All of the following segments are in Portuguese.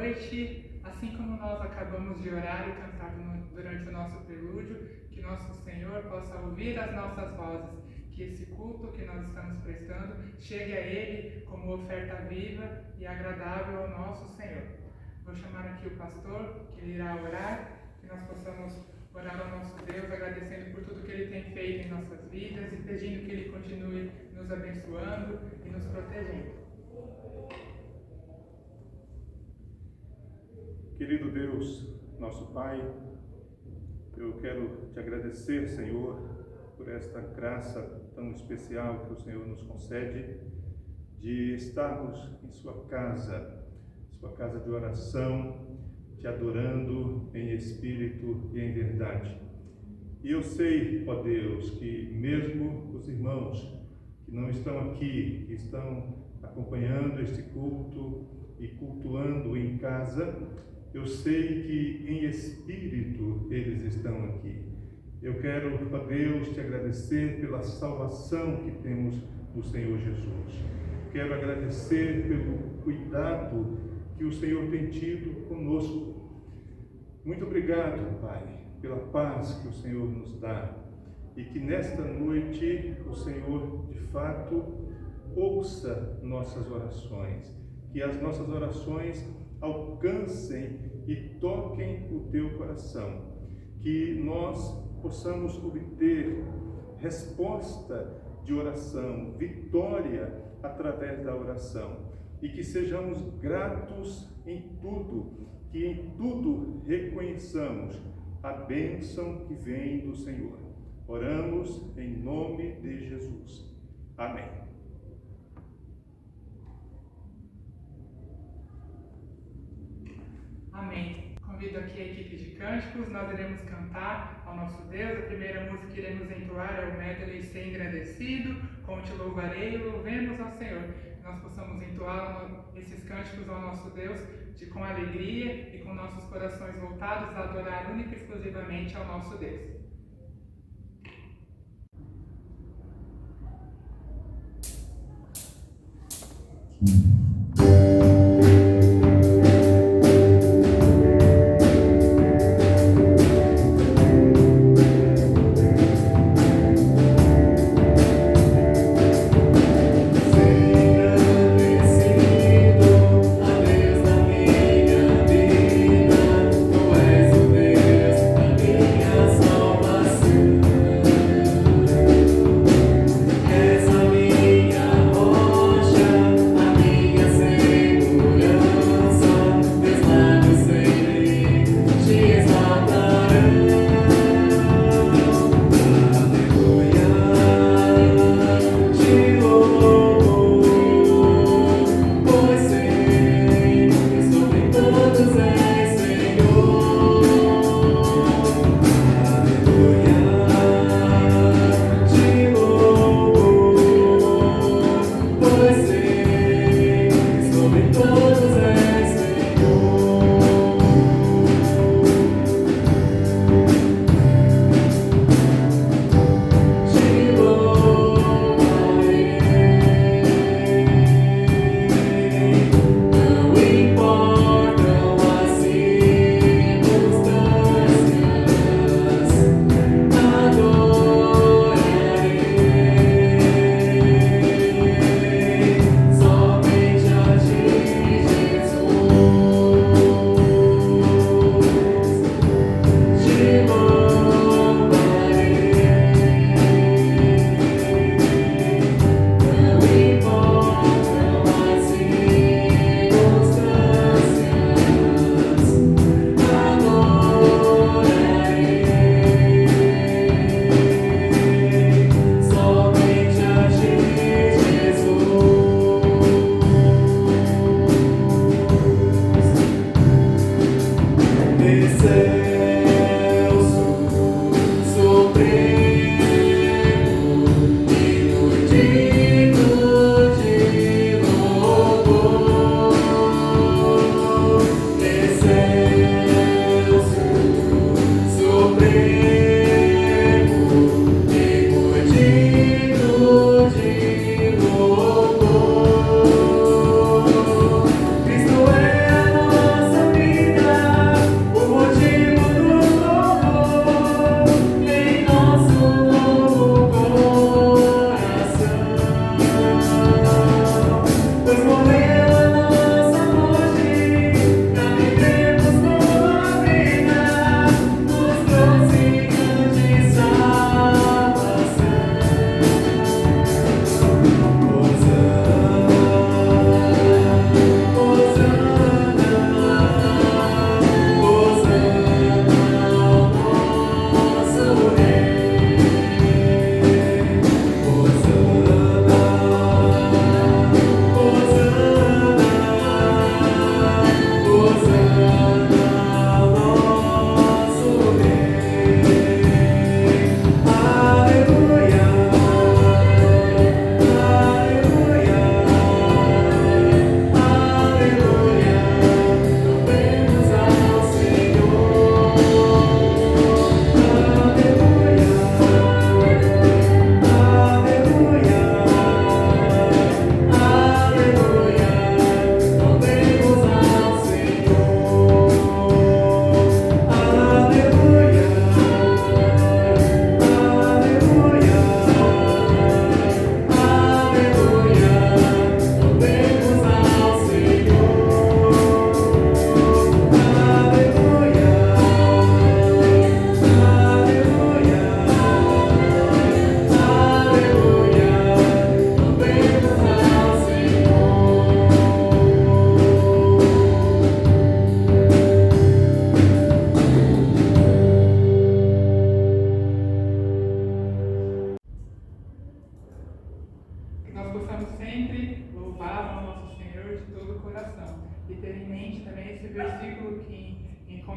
noite. Assim como nós acabamos de orar e cantar durante o nosso prelúdio, que nosso Senhor possa ouvir as nossas vozes, que esse culto que nós estamos prestando chegue a Ele como oferta viva e agradável ao nosso Senhor. Vou chamar aqui o pastor, que irá orar, que nós possamos orar ao nosso Deus, agradecendo por tudo que Ele tem feito em nossas vidas e pedindo que Ele continue nos abençoando e nos protegendo. Querido Deus, nosso Pai, eu quero te agradecer, Senhor, por esta graça tão especial que o Senhor nos concede de estarmos em sua casa de oração, te adorando em espírito e em verdade. E eu sei, ó Deus, que mesmo os irmãos que não estão aqui, que estão acompanhando este culto e cultuando em casa, eu sei que em espírito eles estão aqui. Eu quero, ó Deus, te agradecer pela salvação que temos no Senhor Jesus. Quero agradecer pelo cuidado que o Senhor tem tido conosco. Muito obrigado, Pai, pela paz que o Senhor nos dá e que nesta noite o Senhor, de fato, ouça nossas orações, que as nossas orações alcancem e toquem o teu coração, que nós possamos obter resposta de oração, vitória através da oração, e que sejamos gratos em tudo, que em tudo reconheçamos a bênção que vem do Senhor. Oramos em nome de Jesus. Amém. Amém. Convido aqui a equipe de cânticos, nós iremos cantar ao nosso Deus. A primeira música que iremos entoar é o medley Ser Agradecido, com Te Louvarei e Louvemos ao Senhor. nós possamos entoar esses cânticos ao nosso Deus com alegria e com nossos corações voltados a adorar única e exclusivamente ao nosso Deus.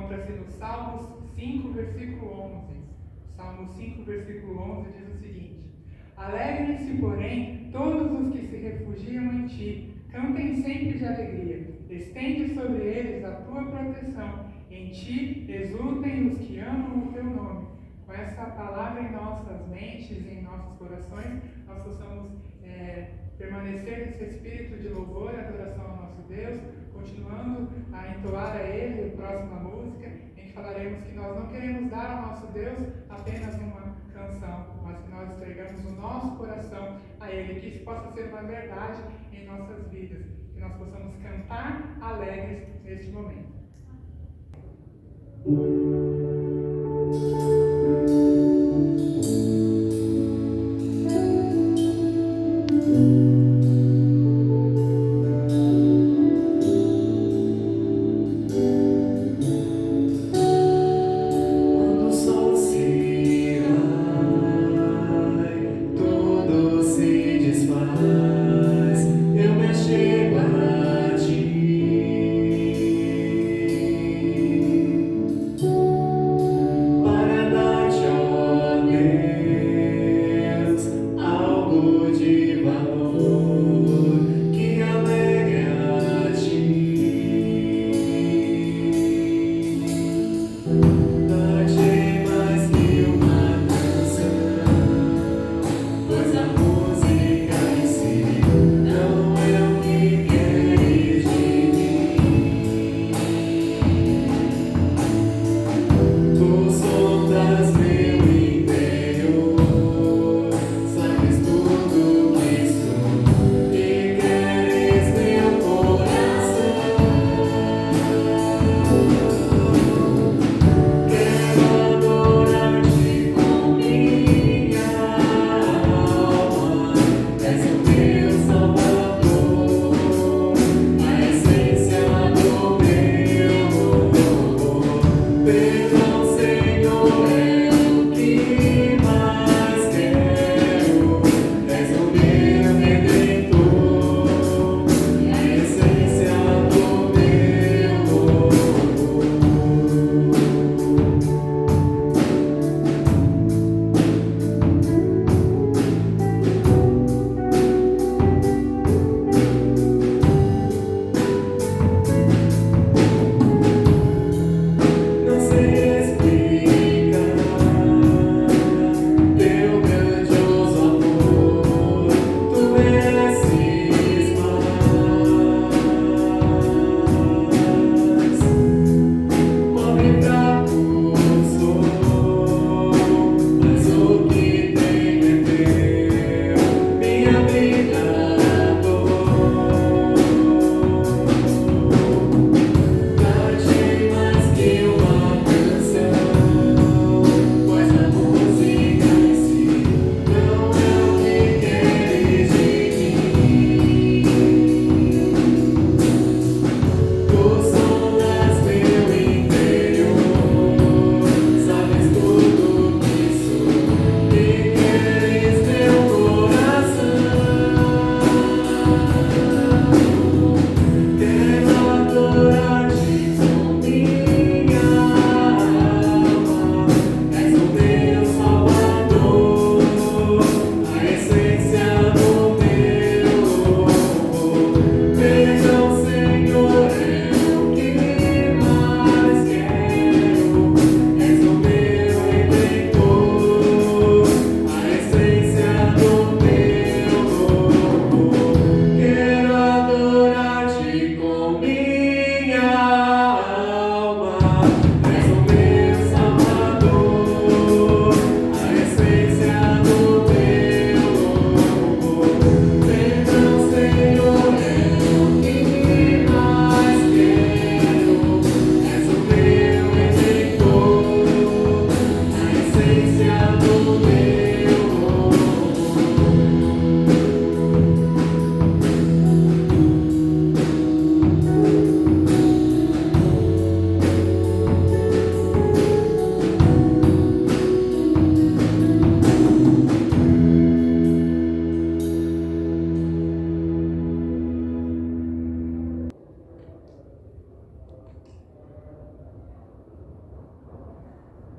encontra-se no Salmos 5, versículo 11. Salmos 5, versículo 11 diz o seguinte: Alegrem-se, porém, todos os que se refugiam em ti. Cantem sempre de alegria. Estende sobre eles a tua proteção. Em ti exultem os que amam o teu nome. Com essa palavra em nossas mentes e em nossos corações, nós possamos permanecer nesse espírito de louvor e adoração ao nosso Deus, continuando a entoar a Ele a próxima música, em que falaremos que nós não queremos dar ao nosso Deus apenas uma canção, mas que nós entregamos o nosso coração a Ele, que isso possa ser uma verdade em nossas vidas, que nós possamos cantar alegres neste momento.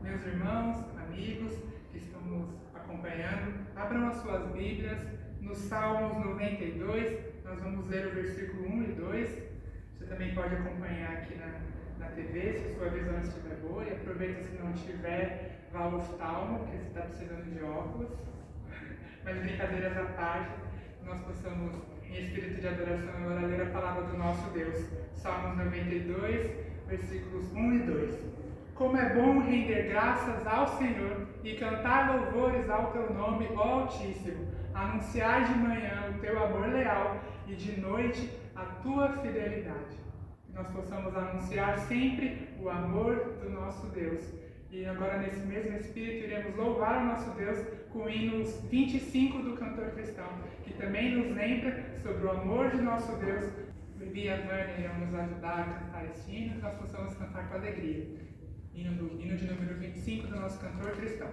Meus irmãos, amigos que estão nos acompanhando, abram as suas Bíblias No Salmos 92, nós vamos ler o versículo 1 e 2. Você também pode acompanhar aqui na TV, se a sua visão estiver boa. E aproveita, se não tiver, vá ao oftalmo, porque você está precisando de óculos. Mas brincadeiras à parte, nós possamos, em espírito de adoração, agora ler a palavra do nosso Deus. Salmos 92, versículos 1 e 2. Como é bom render graças ao Senhor e cantar louvores ao teu nome, ó Altíssimo. Anunciar de manhã o teu amor leal e de noite a tua fidelidade. Que nós possamos anunciar sempre o amor do nosso Deus. E agora, nesse mesmo espírito, iremos louvar o nosso Deus com o hino 25 do cantor cristão, que também nos lembra sobre o amor de nosso Deus. Levi e a Vânia irão nos ajudar a cantar esse hino, que nós possamos cantar com alegria. Hino de número 25 do nosso cantor cristão.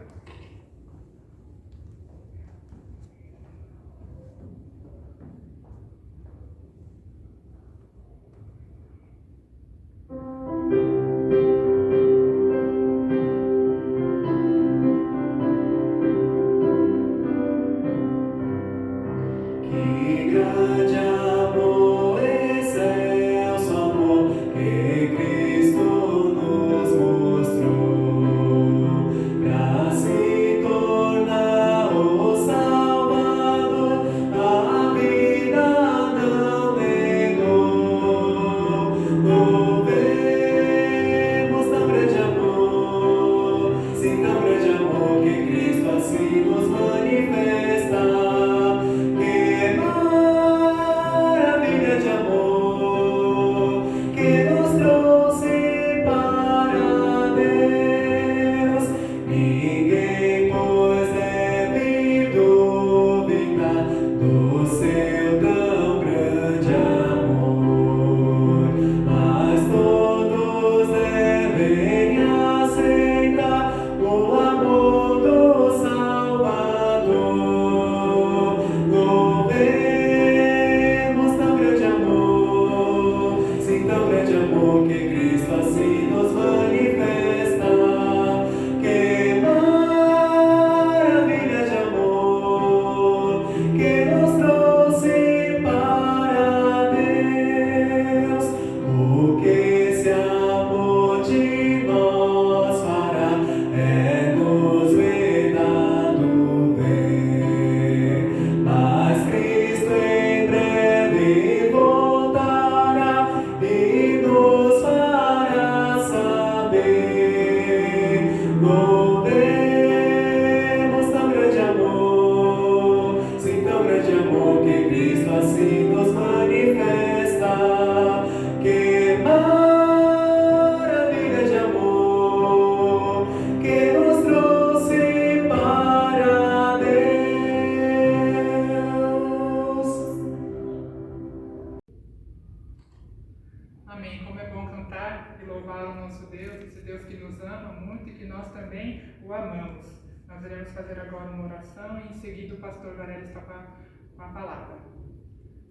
Amém. Como é bom cantar e louvar o nosso Deus, esse Deus que nos ama muito e que nós também o amamos. Nós iremos fazer agora uma oração e em seguida o pastor Varela está com a palavra.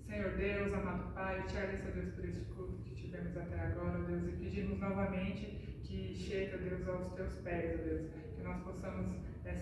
Senhor Deus, amado Pai, eu te agradeço, Deus, por esse culto que tivemos até agora, Deus, e pedimos novamente que chegue, Deus, aos teus pés, Deus, que nós possamos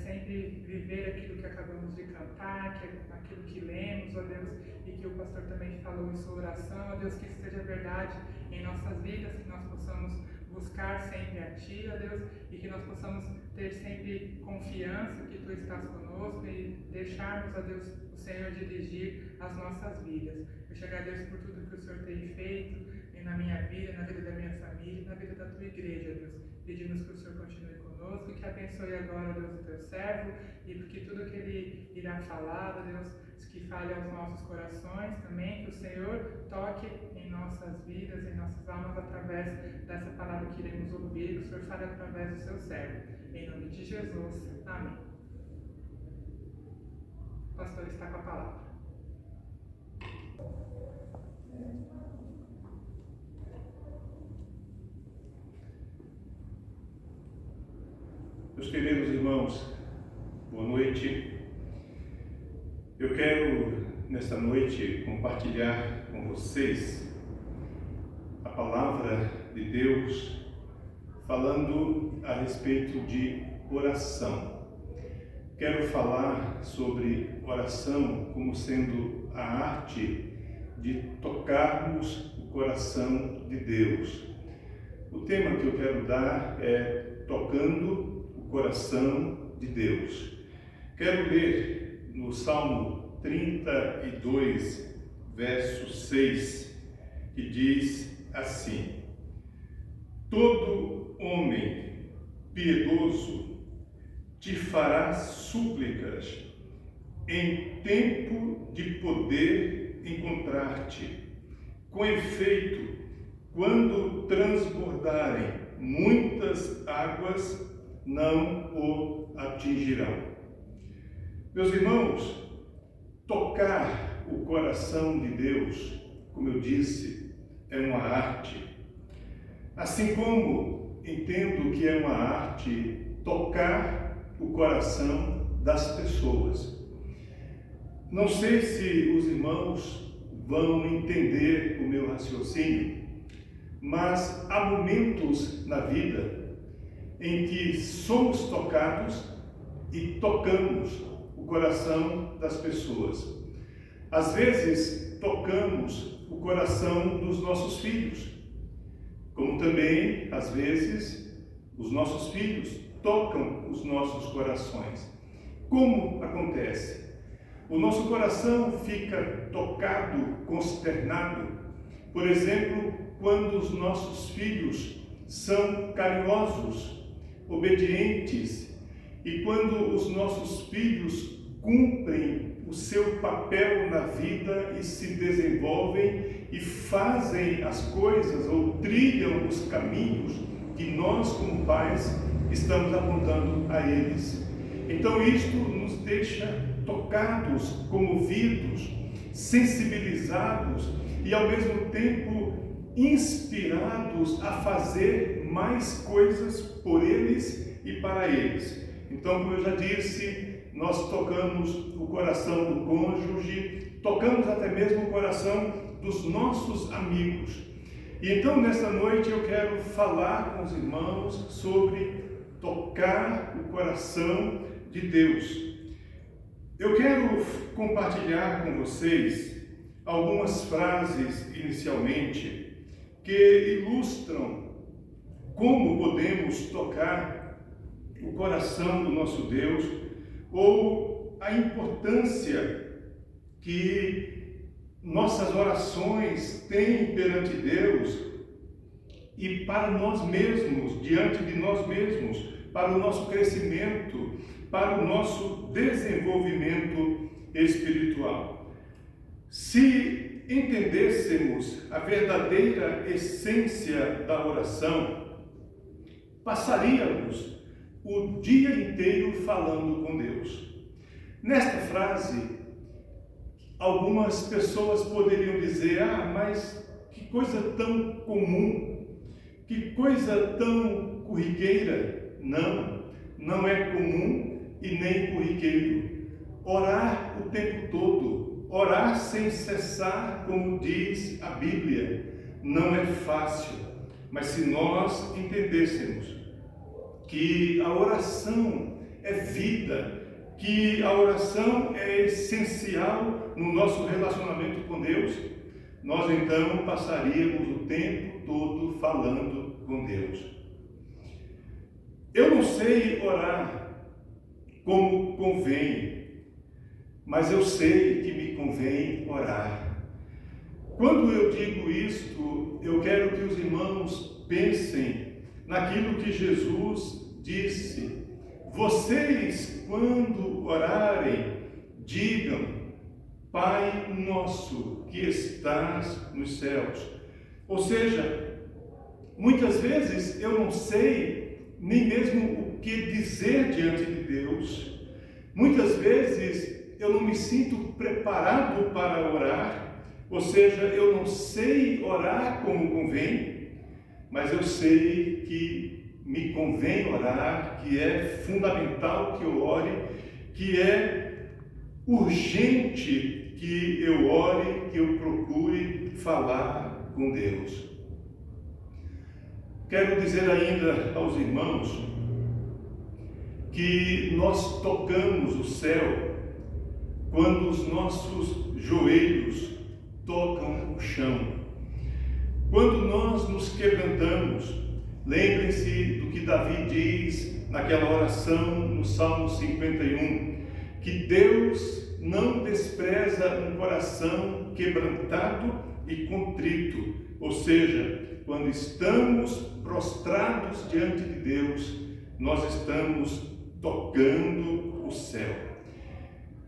sempre viver aquilo que acabamos de cantar, aquilo que lemos, ó Deus, e que o pastor também falou em sua oração, ó Deus, que isso seja verdade em nossas vidas, que nós possamos buscar sempre a Ti, ó Deus, e que nós possamos ter sempre confiança que Tu estás conosco e deixarmos, ó Deus, o Senhor dirigir as nossas vidas. Eu te agradeço por tudo que o Senhor tem feito na minha vida, na vida da minha família, na vida da Tua igreja, Deus. Pedimos que o Senhor continue conosco e que abençoe agora, Deus, o Teu servo, e porque tudo que Ele irá falar, Deus, que fale aos nossos corações também, que o Senhor toque em nossas vidas, em nossas almas, através dessa palavra que iremos ouvir, que o Senhor fale através do Seu servo. Em nome de Jesus. Amém. O pastor está com a palavra. Meus queridos irmãos, boa noite. Eu quero, nesta noite, compartilhar com vocês a palavra de Deus falando a respeito de oração. quero falar sobre oração como sendo a arte de tocarmos o coração de Deus. O tema que eu quero dar é Tocando o Coração de Deus. Quero ler no Salmo 32, verso 6, que diz assim: todo homem piedoso te fará súplicas em tempo de poder encontrar-te. Com efeito, quando transbordarem muitas águas, não o atingirão. Meus irmãos, tocar o coração de Deus, como eu disse, é uma arte. Assim como entendo que é uma arte tocar o coração das pessoas. Não sei se os irmãos vão entender o meu raciocínio, mas há momentos na vida em que somos tocados e tocamos o coração das pessoas. Às vezes, tocamos o coração dos nossos filhos, como também, às vezes, os nossos filhos tocam os nossos corações. Como acontece? O nosso coração fica tocado, consternado, por exemplo, quando os nossos filhos são carinhosos, obedientes, e quando os nossos filhos cumprem o seu papel na vida e se desenvolvem e fazem as coisas ou trilham os caminhos que nós, como pais, estamos apontando a eles. Então isto nos deixa tocados, comovidos, sensibilizados e ao mesmo tempo inspirados a fazer mais coisas por eles e para eles. Então, como eu já disse, nós tocamos o coração do cônjuge, tocamos até mesmo o coração dos nossos amigos. E então, nesta noite, eu quero falar com os irmãos sobre tocar o coração de Deus. Eu quero compartilhar com vocês algumas frases, inicialmente, que ilustram como podemos tocar o coração do nosso Deus, ou a importância que nossas orações têm perante Deus e para nós mesmos, diante de nós mesmos, para o nosso crescimento, para o nosso desenvolvimento espiritual. Se entendêssemos a verdadeira essência da oração, passaríamos o dia inteiro falando com Deus. Nesta frase, algumas pessoas poderiam dizer: mas que coisa tão comum, que coisa tão corriqueira. Não é comum e nem corriqueiro. Orar o tempo todo, orar sem cessar, como diz a Bíblia, não é fácil. Mas se nós entendêssemos que a oração é vida, que a oração é essencial no nosso relacionamento com Deus, nós então passaríamos o tempo todo falando com Deus. Eu não sei orar como convém, mas eu sei que me convém orar. Quando eu digo isto, eu quero que os irmãos pensem naquilo que Jesus disse: vocês, quando orarem, digam: Pai nosso que estás nos céus. Ou seja, muitas vezes eu não sei nem mesmo o que dizer diante de Deus. Muitas vezes eu não me sinto preparado para orar, ou seja, eu não sei orar como convém, mas eu sei que me convém orar, que é fundamental que eu ore, que é urgente que eu ore, que eu procure falar com Deus. Quero dizer ainda aos irmãos que nós tocamos o céu quando os nossos joelhos tocam o chão. Quando nós nos quebrantamos, lembrem-se do que Davi diz naquela oração no Salmo 51, que Deus não despreza um coração quebrantado e contrito, ou seja, quando estamos prostrados diante de Deus, nós estamos tocando o céu.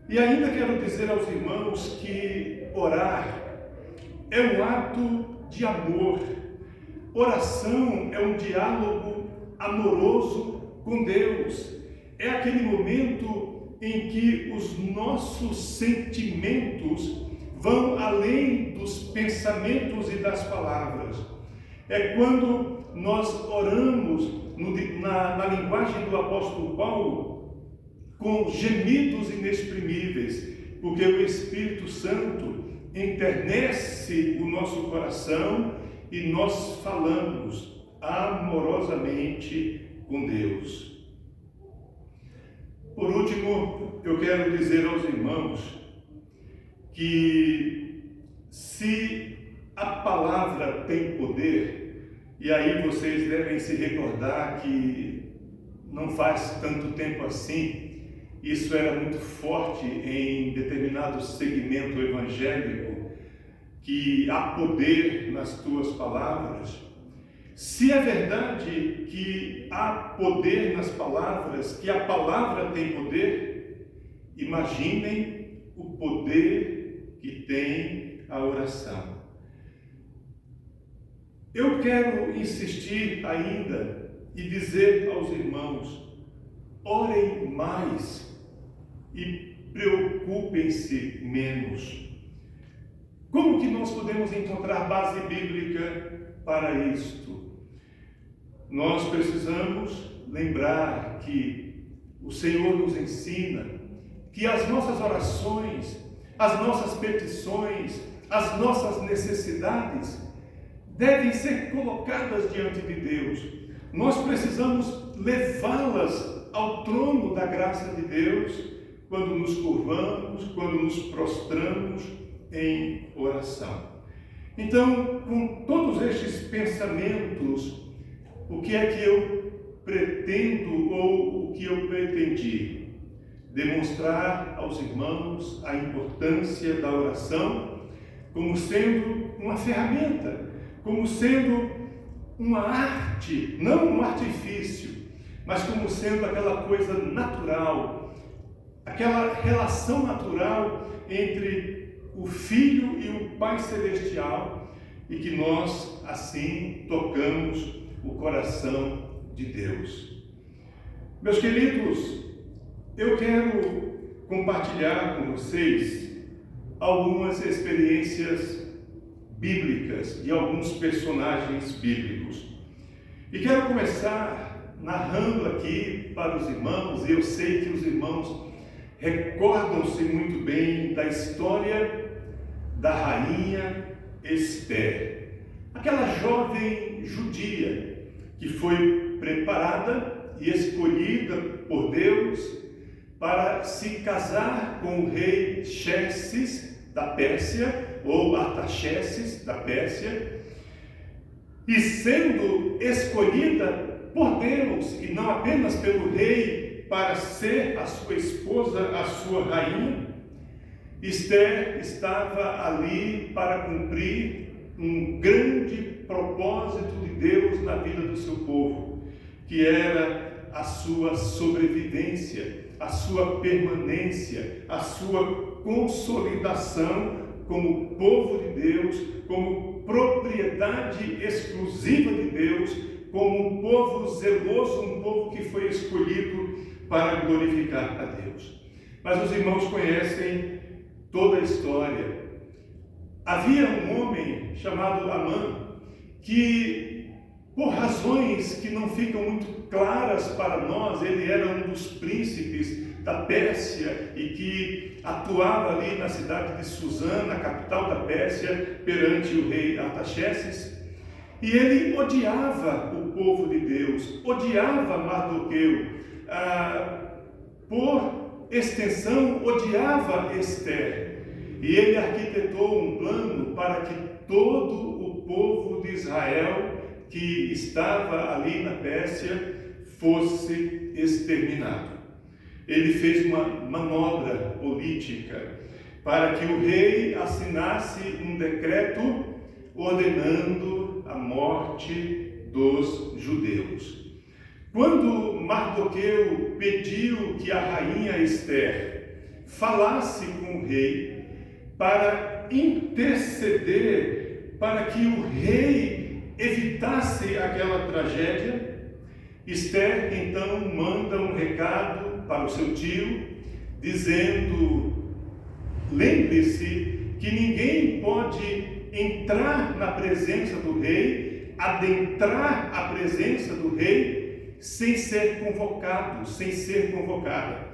E ainda quero dizer aos irmãos que orar é um ato de amor. Oração é um diálogo amoroso com Deus. É aquele momento em que os nossos sentimentos vão além dos pensamentos e das palavras. É quando nós oramos na linguagem do apóstolo Paulo com gemidos inexprimíveis, porque o Espírito Santo enternece o nosso coração e nós falamos amorosamente com Deus. Por último, eu quero dizer aos irmãos que se a palavra tem poder, e aí vocês devem se recordar que não faz tanto tempo assim, isso era muito forte em determinado segmento evangélico, que há poder nas tuas palavras. Se é verdade que há poder nas palavras, que a palavra tem poder, imaginem o poder que tem a oração. Eu quero insistir ainda e dizer aos irmãos: orem mais e preocupem-se menos. Como que nós podemos encontrar base bíblica para isto? Nós precisamos lembrar que o Senhor nos ensina que as nossas orações, as nossas petições, as nossas necessidades devem ser colocadas diante de Deus. Nós precisamos levá-las ao trono da graça de Deus quando nos curvamos, quando nos prostramos em oração. Então, com todos estes pensamentos, o que é que eu pretendo ou o que eu pretendi? Demonstrar aos irmãos a importância da oração como sendo uma ferramenta, como sendo uma arte, não um artifício, mas como sendo aquela coisa natural, aquela relação natural entre o Filho e o Pai Celestial, e que nós, assim, tocamos o coração de Deus. Meus queridos, eu quero compartilhar com vocês algumas experiências bíblicas de alguns personagens bíblicos. E quero começar narrando aqui para os irmãos, e eu sei que os irmãos recordam-se muito bem da história da rainha Esther, aquela jovem judia que foi preparada e escolhida por Deus para se casar com o rei Xerxes da Pérsia, ou Artaxerxes da Pérsia, e sendo escolhida por Deus, e não apenas pelo rei, para ser a sua esposa, a sua rainha, Esther estava ali para cumprir um grande propósito de Deus na vida do seu povo, que era a sua sobrevivência, a sua permanência, a sua consolidação como povo de Deus, como propriedade exclusiva de Deus, como um povo zeloso, um povo que foi escolhido para glorificar a Deus. Mas os irmãos conhecem toda a história. Havia um homem chamado Amã, que por razões que não ficam muito claras para nós, ele era um dos príncipes da Pérsia e que atuava ali na cidade de Susã, capital da Pérsia, perante o rei Artaxerxes. E ele odiava o povo de Deus, odiava Mardoqueu, por extensão, odiava Ester. E ele arquitetou um plano para que todo o povo de Israel que estava ali na Pérsia fosse exterminado. Ele fez uma manobra política para que o rei assinasse um decreto ordenando a morte dos judeus. Quando Mardoqueu pediu que a rainha Ester falasse com o rei para interceder para que o rei evitasse aquela tragédia, Ester então manda um recado para o seu tio, dizendo: lembre-se que ninguém pode entrar na presença do rei, adentrar a presença do rei, sem ser convocado, sem ser convocada.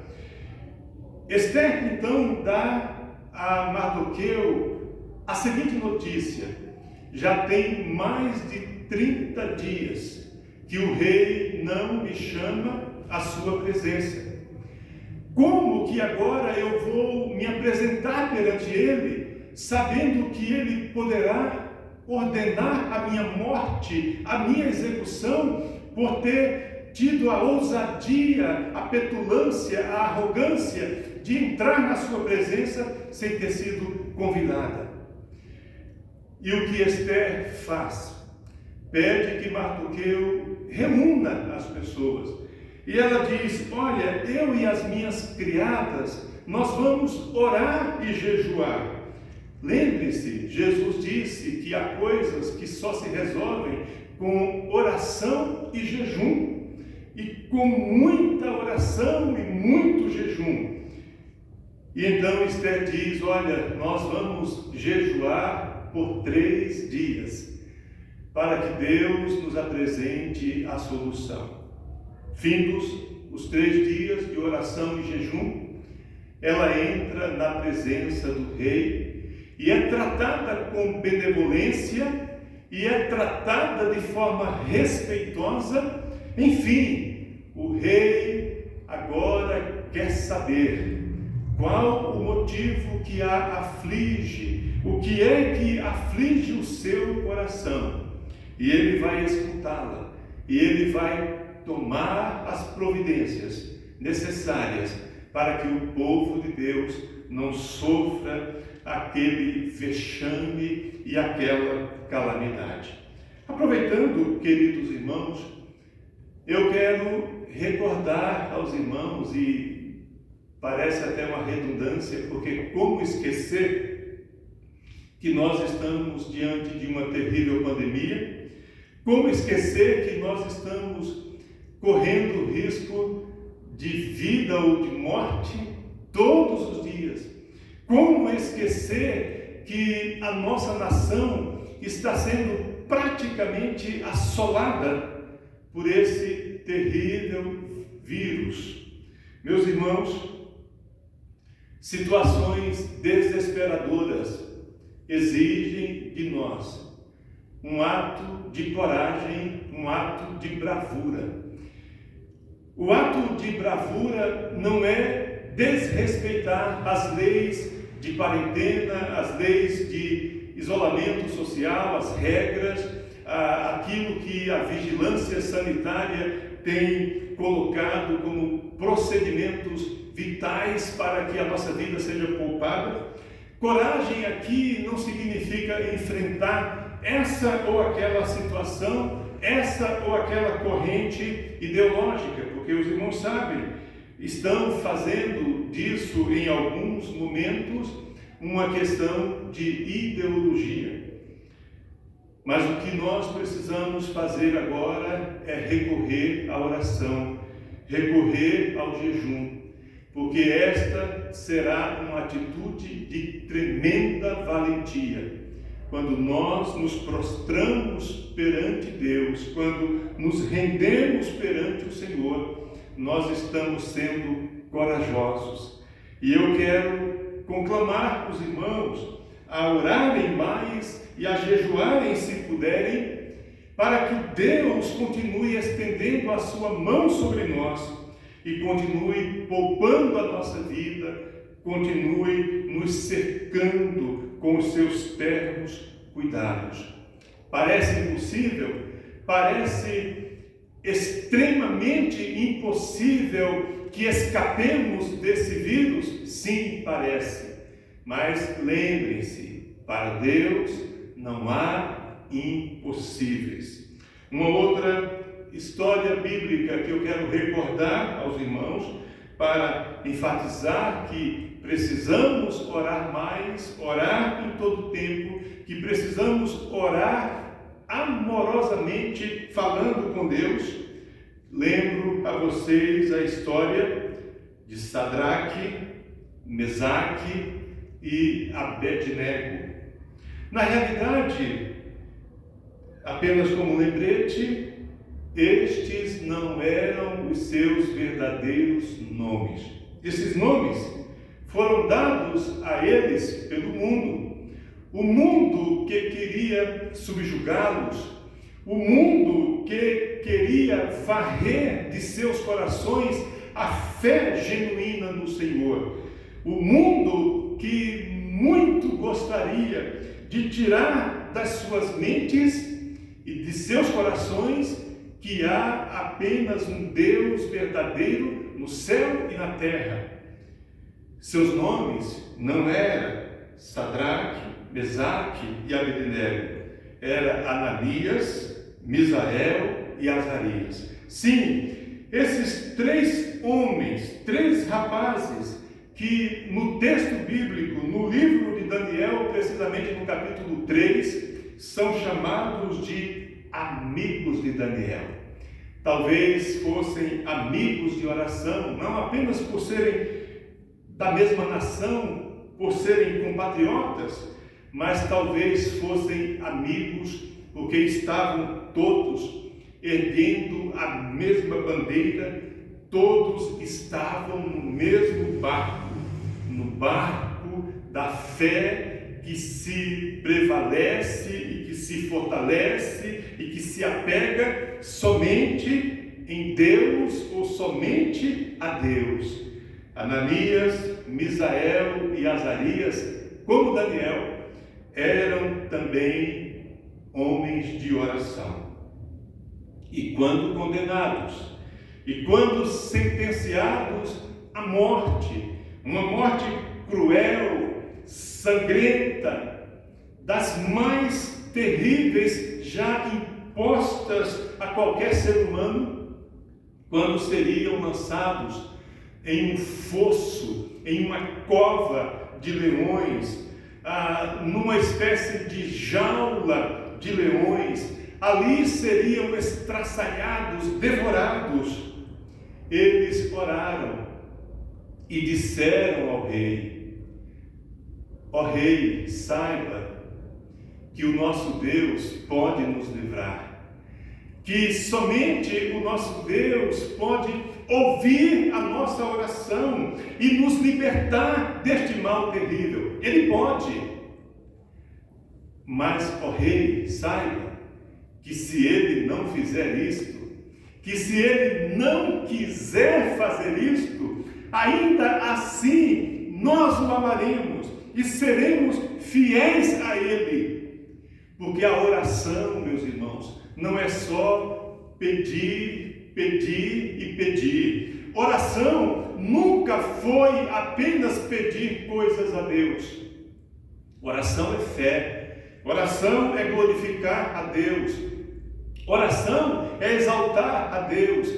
Ester então dá a Mardoqueu a seguinte notícia: já tem mais de 30 dias que o rei não me chama à sua presença. Como que agora eu vou me apresentar perante ele, sabendo que ele poderá ordenar a minha morte, a minha execução, por ter tido a ousadia, a petulância, a arrogância de entrar na sua presença sem ter sido convidada? E o que Ester faz? Pede que Mardoqueu reúna as pessoas. E ela diz: olha, eu e as minhas criadas, nós vamos orar e jejuar. Lembre-se, Jesus disse que há coisas que só se resolvem com oração e jejum. E com muita oração e muito jejum. E então Ester diz: olha, nós vamos jejuar por 3 dias, para que Deus nos apresente a solução. Findos os 3 dias de oração e jejum, ela entra na presença do rei e é tratada com benevolência e é tratada de forma respeitosa. Enfim, o rei agora quer saber qual o motivo que a aflige, o que é que aflige o seu coração. E ele vai escutá-la, e ele vai tomar as providências necessárias para que o povo de Deus não sofra aquele vexame e aquela calamidade. Aproveitando, queridos irmãos, eu quero recordar aos irmãos, e parece até uma redundância, porque como esquecer que nós estamos diante de uma terrível pandemia? Como esquecer que nós estamos correndo o risco de vida ou de morte todos os dias? Como esquecer que a nossa nação está sendo praticamente assolada por esse terrível vírus? Meus irmãos, situações desesperadoras exigem de nós um ato de coragem, um ato de bravura. O ato de bravura não é desrespeitar as leis de quarentena, as leis de isolamento social, as regras, aquilo que a vigilância sanitária tem colocado como procedimentos vitais para que a nossa vida seja poupada. Coragem aqui não significa enfrentar essa ou aquela situação, essa ou aquela corrente ideológica, porque os irmãos sabem, estão fazendo disso em alguns momentos uma questão de ideologia. Mas o que nós precisamos fazer agora é recorrer à oração, recorrer ao jejum, porque esta será uma atitude de tremenda valentia. Quando nós nos prostramos perante Deus, quando nos rendemos perante o Senhor, nós estamos sendo corajosos. E eu quero conclamar os irmãos a orarem mais e a jejuarem se puderem, para que Deus continue estendendo a sua mão sobre nós, e continue poupando a nossa vida, continue nos cercando com os seus ternos cuidados. Parece impossível? Parece extremamente impossível que escapemos desse vírus? Sim, parece. Mas lembrem-se, para Deus não há impossíveis. Uma outra história bíblica que eu quero recordar aos irmãos para enfatizar que precisamos orar mais, orar em todo tempo, que precisamos orar amorosamente falando com Deus. Lembro a vocês a história de Sadraque, Mesaque e Abednego. Na realidade, apenas como lembrete, estes não eram os seus verdadeiros nomes. Esses nomes foram dados a eles pelo mundo. O mundo que queria subjugá-los, o mundo que queria varrer de seus corações a fé genuína no Senhor, o mundo que muito gostaria de tirar das suas mentes e de seus corações que há apenas um Deus verdadeiro no céu e na terra. Seus nomes não eram Sadraque, Mesaque e Abednego, era Ananias, Misael e Azarias. Sim, esses três homens, três rapazes, que no texto bíblico, no livro de Daniel, precisamente no capítulo 3, são chamados de amigos de Daniel. Talvez fossem amigos de oração, não apenas por serem da mesma nação, por serem compatriotas, mas talvez fossem amigos porque estavam todos erguendo a mesma bandeira, todos estavam no mesmo barco, no barco da fé que se prevalece e que se fortalece e que se apega somente em Deus ou somente a Deus. Ananias, Misael e Azarias, como Daniel, eram também homens de oração. E quando condenados, e quando sentenciados à morte, uma morte cruel, sangrenta, das mais terríveis já impostas a qualquer ser humano, quando seriam lançados em um fosso, em uma cova de leões, numa espécie de jaula de leões, ali seriam estraçalhados, devorados. Eles oraram e disseram ao rei: ó rei, saiba que o nosso Deus pode nos livrar, que somente o nosso Deus pode ouvir a nossa oração e nos libertar deste mal terrível. Ele pode. Mas, ó rei, saiba que se ele não fizer isto, que se ele não quiser fazer isto, ainda assim nós o amaremos e seremos fiéis a ele. Porque a oração, meus irmãos, não é só pedir, pedir e pedir. Oração nunca foi apenas pedir coisas a Deus. Oração é fé. Oração é glorificar a Deus. Oração é exaltar a Deus.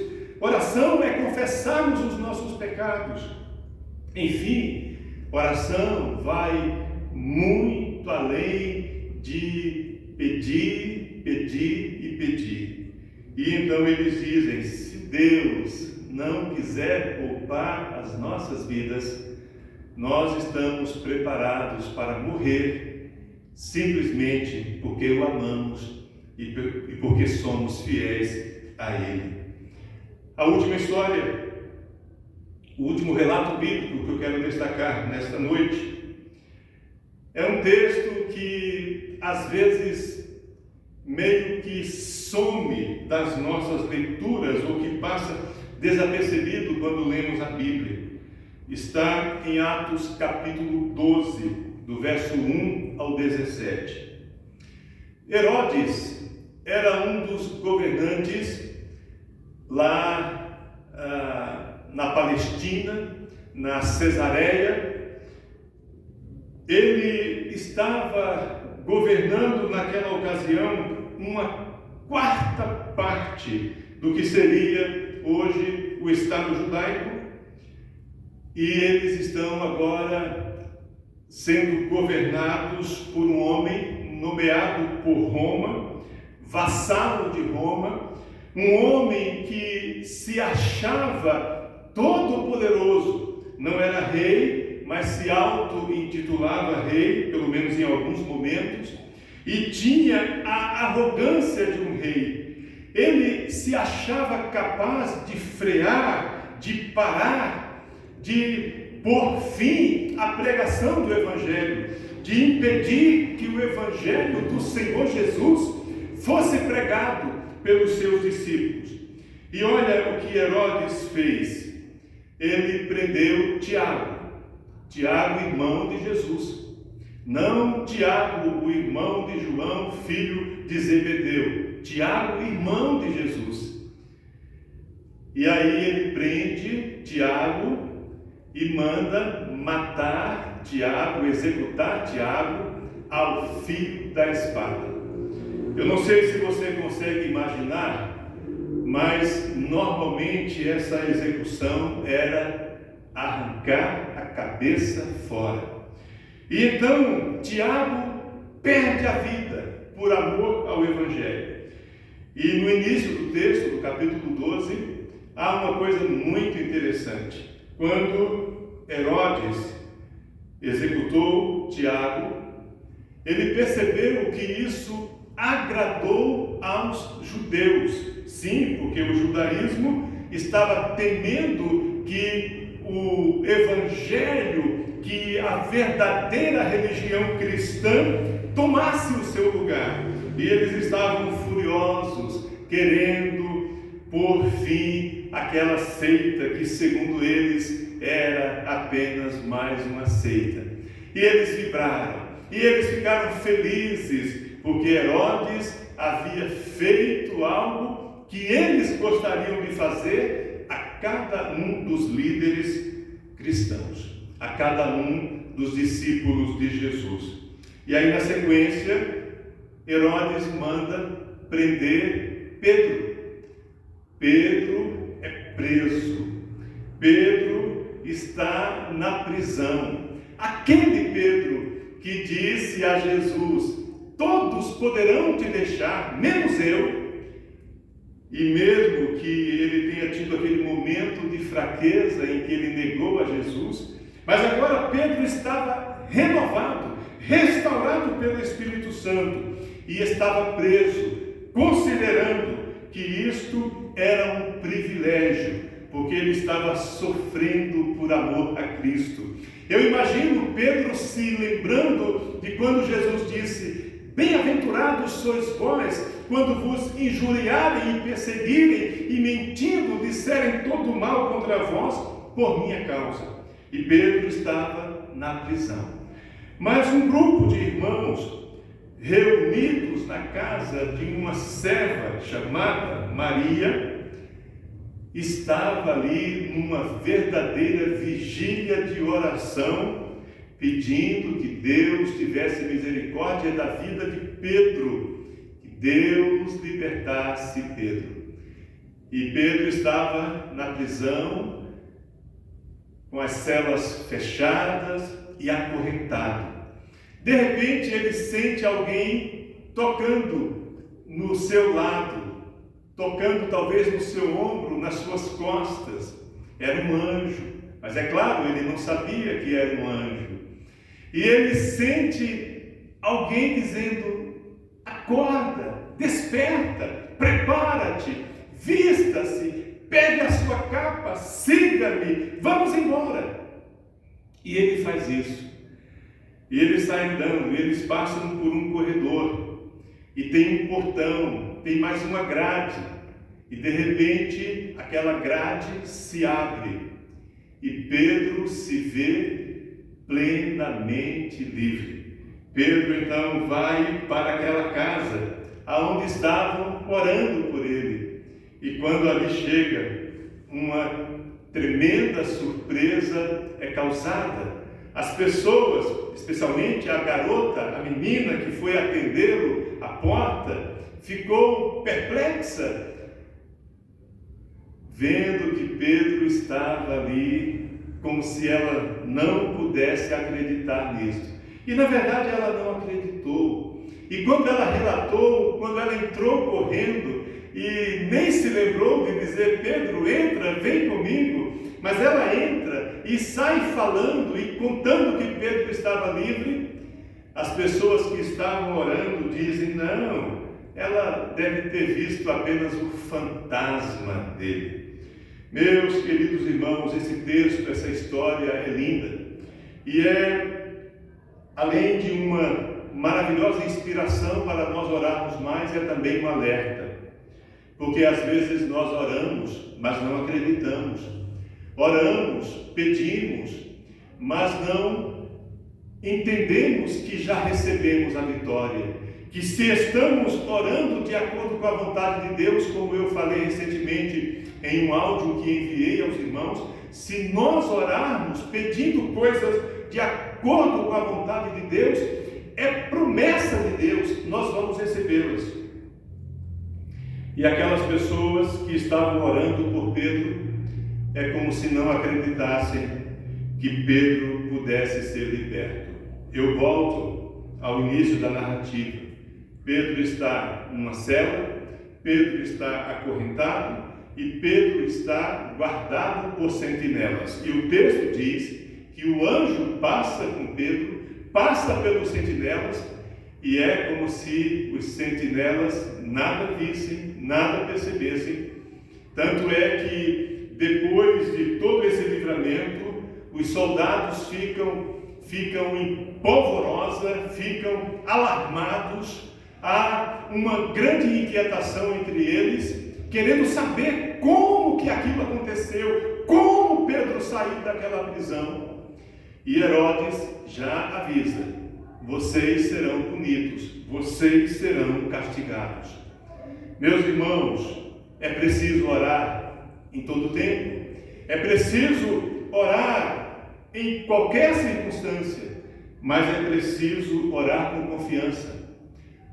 Oração é confessarmos os nossos pecados. Enfim, oração vai muito além de pedir, pedir e pedir. E então eles dizem: se Deus não quiser poupar as nossas vidas, nós estamos preparados para morrer, simplesmente porque o amamos e porque somos fiéis a Ele. A última história, o último relato bíblico que eu quero destacar nesta noite, é um texto que às vezes meio que some das nossas leituras, ou que passa desapercebido quando lemos a Bíblia. Está em Atos capítulo 12, do verso 1 ao 17. Herodes era um dos governantes lá na Palestina, na Cesareia. Ele estava governando naquela ocasião uma quarta parte do que seria hoje o Estado judaico, e eles estão agora sendo governados por um homem nomeado por Roma, vassalo de Roma, um homem que se achava todo-poderoso, não era rei, mas se auto-intitulava rei, pelo menos em alguns momentos, e tinha a arrogância de um rei. Ele se achava capaz de frear, de parar, de pôr fim à pregação do Evangelho, de impedir que o Evangelho do Senhor Jesus fosse pregado pelos seus discípulos. E olha o que Herodes fez. Ele prendeu Tiago, irmão de Jesus. Não Tiago, o irmão de João, filho de Zebedeu. Tiago, irmão de Jesus. E aí ele prende Tiago e manda matar Tiago, executar Tiago ao fio da espada. Eu não sei se você consegue imaginar, mas normalmente essa execução era arrancar a cabeça fora. E então Tiago perde a vida por amor ao Evangelho. E no início do texto, do capítulo 12, há uma coisa muito interessante. Quando Herodes executou Tiago, ele percebeu que isso agradou aos judeus. Sim, porque o judaísmo estava temendo que o Evangelho, que a verdadeira religião cristã tomasse o seu lugar. E eles estavam furiosos, querendo pôr fim àquela seita que, segundo eles, era apenas mais uma seita. E eles vibraram, e eles ficaram felizes, porque Herodes havia feito algo que eles gostariam de fazer a cada um dos líderes cristãos, a cada um dos discípulos de Jesus. E aí, na sequência, Herodes manda prender Pedro. Pedro é preso. Pedro está na prisão. Aquele Pedro que disse a Jesus: todos poderão te deixar, menos eu. E mesmo que ele tenha tido aquele momento de fraqueza em que ele negou a Jesus, mas agora Pedro estava renovado, restaurado pelo Espírito Santo, e estava preso, considerando que isto era um privilégio, porque ele estava sofrendo por amor a Cristo. Eu imagino Pedro se lembrando de quando Jesus disse: bem-aventurados sois vós, quando vos injuriarem e perseguirem, e mentindo disserem todo mal contra vós, por minha causa. E Pedro estava na prisão. Mas um grupo de irmãos, reunidos na casa de uma serva chamada Maria, estava ali numa verdadeira vigília de oração, pedindo que Deus tivesse misericórdia da vida de Pedro, que Deus libertasse Pedro. E Pedro estava na prisão, com as celas fechadas e acorrentado. De repente ele sente alguém tocando no seu lado, tocando talvez no seu ombro, nas suas costas. Era um anjo, mas é claro, ele não sabia que era um anjo. E ele sente alguém dizendo: acorda, desperta, prepara-te, vista-se, pegue a sua capa, siga-me, vamos embora. E ele faz isso. E ele sai andando, e eles passam por um corredor, e tem um portão, tem mais uma grade. E de repente aquela grade se abre e Pedro se vê plenamente livre. Pedro então vai para aquela casa aonde estavam orando por ele. E quando ali chega, uma tremenda surpresa é causada. As pessoas, especialmente a garota, a menina que foi atendê-lo à porta, ficou perplexa, vendo que Pedro estava ali, como se ela não pudesse acreditar nisso. E na verdade ela não acreditou. E quando ela relatou, quando ela entrou correndo, e nem se lembrou de dizer: Pedro, entra, vem comigo. Mas ela entra e sai falando e contando que Pedro estava livre. As pessoas que estavam orando dizem: não, ela deve ter visto apenas o fantasma dele. Meus queridos irmãos, esse texto, essa história é linda. E é, além de uma maravilhosa inspiração para nós orarmos mais, é também um alerta. Porque às vezes nós oramos, mas não acreditamos. Oramos, pedimos, mas não entendemos que já recebemos a vitória. Que se estamos orando de acordo com a vontade de Deus, como eu falei recentemente em um áudio que enviei aos irmãos, se nós orarmos pedindo coisas de acordo com a vontade de Deus, é promessa de Deus, nós vamos recebê-las. E aquelas pessoas que estavam orando por Pedro, é como se não acreditassem que Pedro pudesse ser liberto. Eu volto ao início da narrativa. Pedro está numa cela, Pedro está acorrentado e Pedro está guardado por sentinelas. E o texto diz que o anjo passa com Pedro, passa pelos sentinelas, e é como se os sentinelas nada vissem, nada percebessem. Tanto é que depois de todo esse livramento, os soldados ficam em polvorosa, ficam alarmados. Há uma grande inquietação entre eles, querendo saber como que aquilo aconteceu, como Pedro saiu daquela prisão. E Herodes já avisa: vocês serão punidos, vocês serão castigados. Meus irmãos, é preciso orar em todo tempo, é preciso orar em qualquer circunstância, mas é preciso orar com confiança,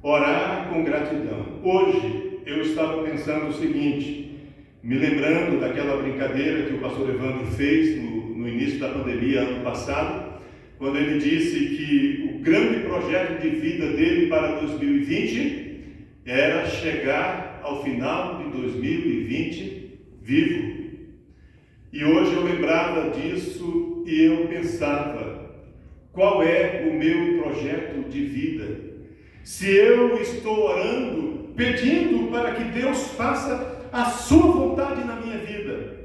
orar com gratidão. Hoje eu estava pensando o seguinte, me lembrando daquela brincadeira que o pastor Evandro fez no início da pandemia ano passado, quando ele disse que o grande projeto de vida dele para 2020 era chegar ao final de 2020 vivo. E hoje eu lembrava disso e eu pensava: qual é o meu projeto de vida? Se eu estou orando, pedindo para que Deus faça a sua vontade na minha vida,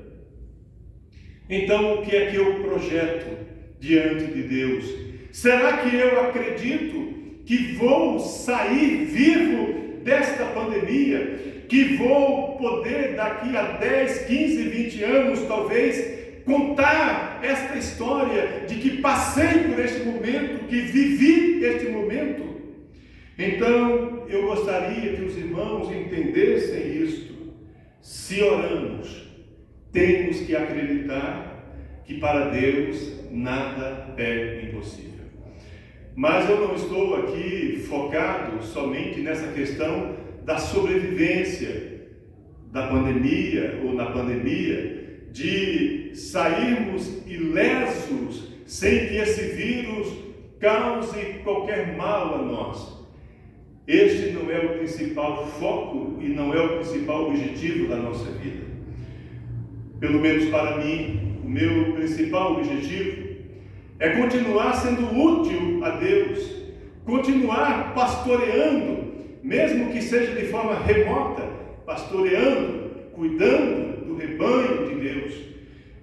então o que é que eu projeto diante de Deus? Será que eu acredito que vou sair vivo desta pandemia? Que vou poder daqui a 10, 15, 20 anos talvez contar esta história de que passei por este momento, que vivi este momento? Então eu gostaria que os irmãos entendessem isto. Se oramos, temos que acreditar que para Deus nada é impossível. Mas eu não estou aqui focado somente nessa questão da sobrevivência da pandemia ou na pandemia, de sairmos ilesos sem que esse vírus cause qualquer mal a nós. Este não é o principal foco e não é o principal objetivo da nossa vida. Pelo menos para mim, o meu principal objetivo é continuar sendo útil a Deus, continuar pastoreando, mesmo que seja de forma remota, pastoreando, cuidando do rebanho de Deus.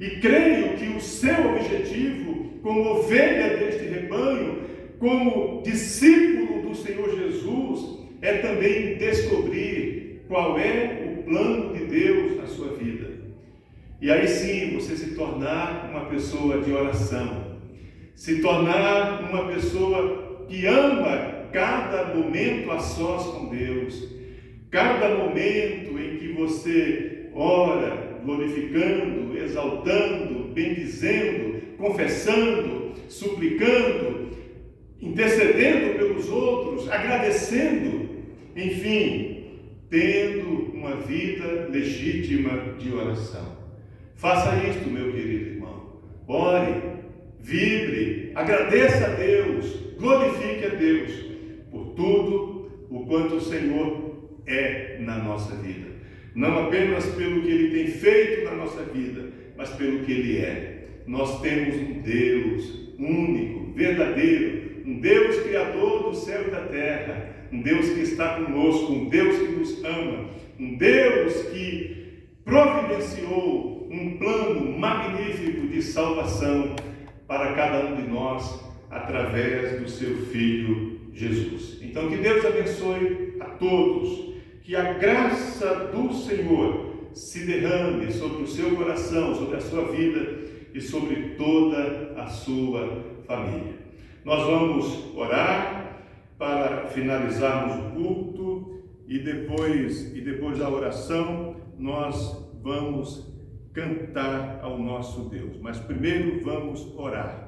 E creio que o seu objetivo, como ovelha deste rebanho, como discípulo do Senhor Jesus, é também descobrir qual é o plano de Deus na sua vida. E aí sim, você se tornar uma pessoa de oração, se tornar uma pessoa que ama cada momento a sós com Deus, cada momento em que você ora, glorificando, exaltando, bendizendo, confessando, suplicando, intercedendo pelos outros, agradecendo, enfim, tendo uma vida legítima de oração. Faça isto, meu querido irmão. Ore, vibre, agradeça a Deus, glorifique a Deus por tudo o quanto o Senhor é na nossa vida. Não apenas pelo que Ele tem feito na nossa vida, mas pelo que Ele é. Nós temos um Deus único, verdadeiro, um Deus criador do céu e da terra, um Deus que está conosco, um Deus que nos ama, um Deus que providenciou um plano magnífico de salvação para cada um de nós através do seu Filho Jesus. Então, que Deus abençoe a todos, que a graça do Senhor se derrame sobre o seu coração, sobre a sua vida e sobre toda a sua família. Nós vamos orar para finalizarmos o culto e depois da oração nós vamos cantar ao nosso Deus. Mas primeiro vamos orar.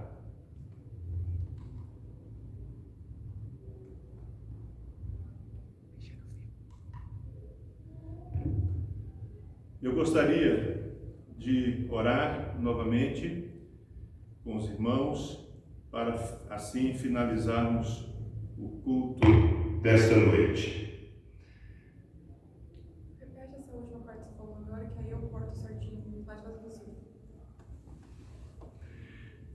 Eu gostaria de orar novamente com os irmãos para assim finalizarmos o culto desta noite. Repete essa última parte que você falou agora, que aí eu corto certinho, pode fazer você.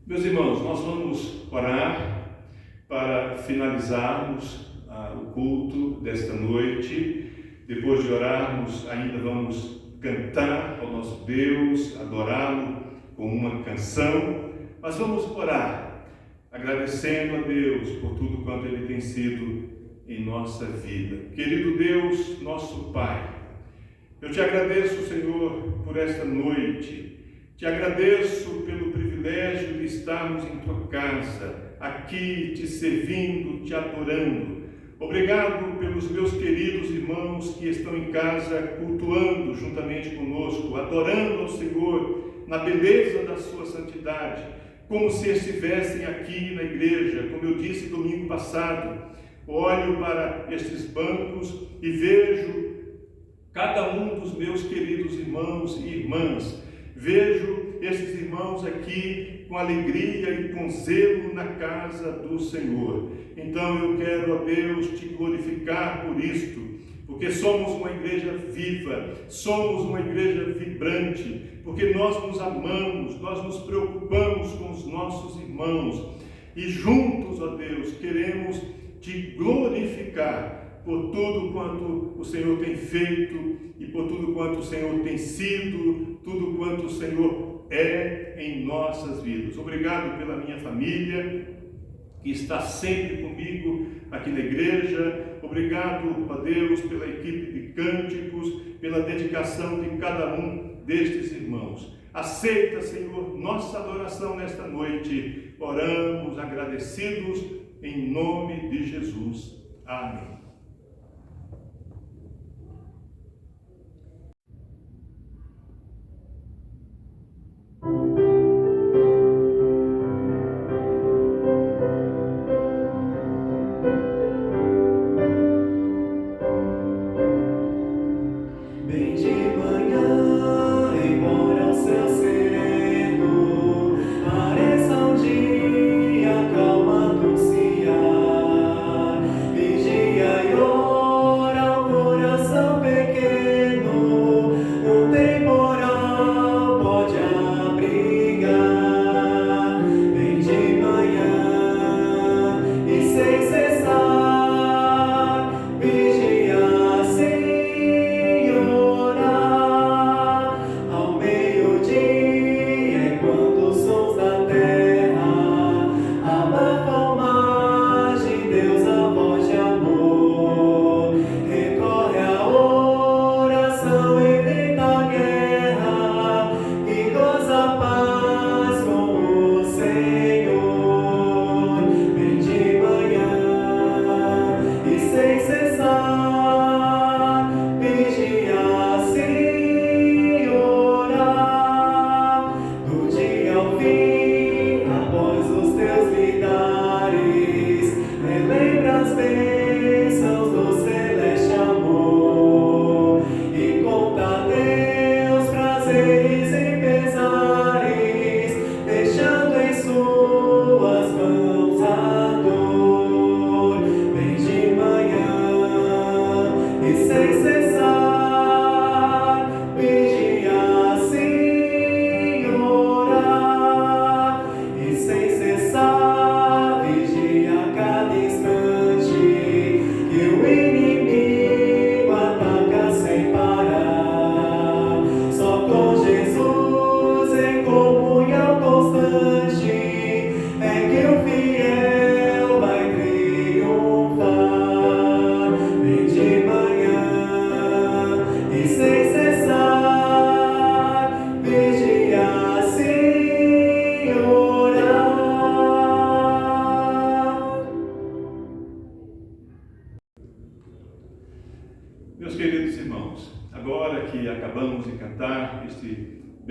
Meus irmãos, nós vamos orar para finalizarmos o culto desta noite. Depois de orarmos, ainda vamos cantar ao nosso Deus, adorá-lo com uma canção, mas vamos orar, agradecendo a Deus por tudo quanto Ele tem sido em nossa vida. Querido Deus, nosso Pai, eu te agradeço, Senhor, por esta noite, te agradeço pelo privilégio de estarmos em tua casa, aqui te servindo, te adorando. Obrigado pelos meus queridos irmãos que estão em casa cultuando juntamente conosco, adorando ao Senhor na beleza da sua santidade, como se estivessem aqui na igreja. Como eu disse domingo passado, olho para estes bancos e vejo cada um dos meus queridos irmãos e irmãs. Vejo esses irmãos aqui com alegria e com zelo na casa do Senhor. Então eu quero, ó Deus, te glorificar por isto, porque somos uma igreja viva, somos uma igreja vibrante, porque nós nos amamos, nós nos preocupamos com os nossos irmãos e juntos, ó Deus, queremos te glorificar por tudo quanto o Senhor tem feito e por tudo quanto o Senhor tem sido, tudo quanto o Senhor é em nossas vidas. Obrigado pela minha família, que está sempre comigo aqui na igreja. Obrigado, ó Deus, pela equipe de cânticos, pela dedicação de cada um destes irmãos. Aceita, Senhor, nossa adoração nesta noite. Oramos agradecidos em nome de Jesus. Amém. Dia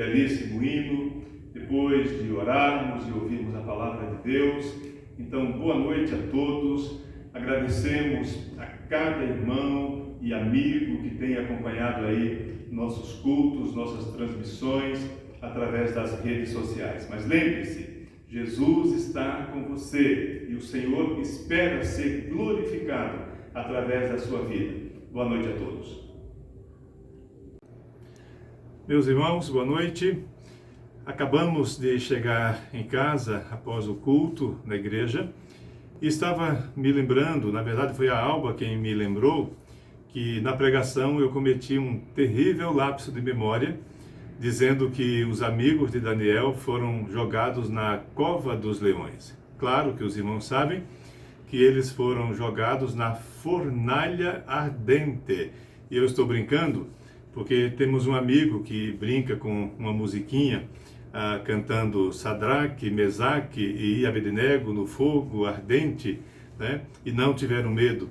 belíssimo hino, depois de orarmos e ouvirmos a palavra de Deus. Então, boa noite a todos. Agradecemos a cada irmão e amigo que tem acompanhado aí nossos cultos, nossas transmissões através das redes sociais. Mas lembre-se, Jesus está com você e o Senhor espera ser glorificado através da sua vida. Boa noite a todos. Meus irmãos, boa noite. Acabamos de chegar em casa após o culto na igreja e estava me lembrando, na verdade foi a Alba quem me lembrou, que na pregação eu cometi um terrível lapso de memória, dizendo que os amigos de Daniel foram jogados na cova dos leões. Claro que os irmãos sabem que eles foram jogados na fornalha ardente. E eu estou brincando porque temos um amigo que brinca com uma musiquinha, cantando Sadraque, Mesaque e Abednego no fogo ardente, né? E não tiveram medo.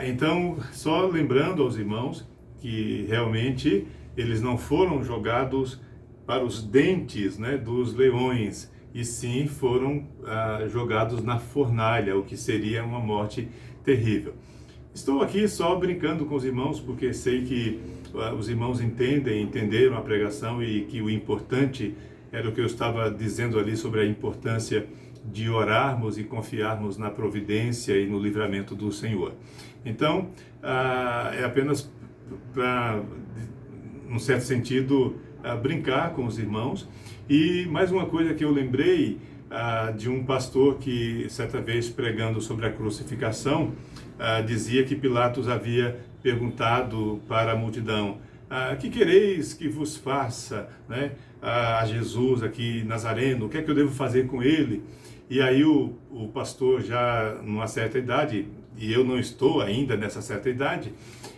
Então, só lembrando aos irmãos que realmente eles não foram jogados para os dentes, né, dos leões, e sim foram jogados na fornalha, o que seria uma morte terrível. Estou aqui só brincando com os irmãos, porque sei que os irmãos entenderam a pregação e que o importante era o que eu estava dizendo ali sobre a importância de orarmos e confiarmos na providência e no livramento do Senhor. Então, é apenas para, num certo sentido, brincar com os irmãos. E mais uma coisa que eu lembrei de um pastor que, certa vez pregando sobre a crucificação, dizia que Pilatos havia perguntado para a multidão: que quereis que vos faça, né, a Jesus aqui Nazareno? O que é que eu devo fazer com ele? E aí o pastor, já numa certa idade, e eu não estou ainda nessa certa idade,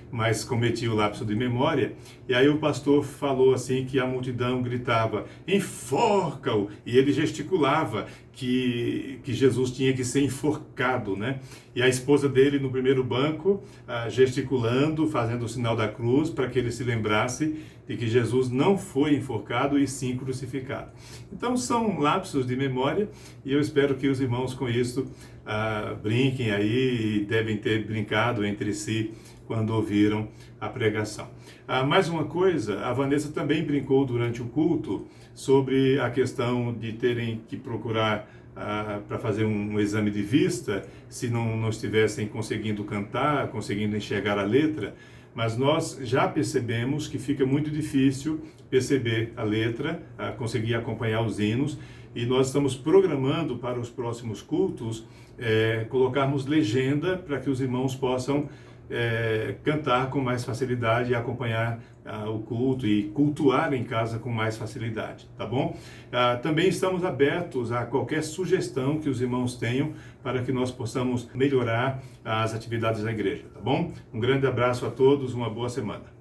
mas cometi o lapso de memória, e aí o pastor falou assim que a multidão gritava: enforca-o! E ele gesticulava que Jesus tinha que ser enforcado, né? E a esposa dele no primeiro banco, gesticulando, fazendo o sinal da cruz, para que ele se lembrasse de que Jesus não foi enforcado e sim crucificado. Então são lapsos de memória, e eu espero que os irmãos com isso brinquem aí, e devem ter brincado entre si quando ouviram a pregação. Mais uma coisa, a Vanessa também brincou durante o culto sobre a questão de terem que procurar para fazer um exame de vista, se não estivessem conseguindo cantar, conseguindo enxergar a letra, mas nós já percebemos que fica muito difícil perceber a letra, conseguir acompanhar os hinos, e nós estamos programando para os próximos cultos colocarmos legenda para que os irmãos possam cantar com mais facilidade e acompanhar o culto e cultuar em casa com mais facilidade, tá bom? Também estamos abertos a qualquer sugestão que os irmãos tenham para que nós possamos melhorar as atividades da igreja, tá bom? Um grande abraço a todos, uma boa semana.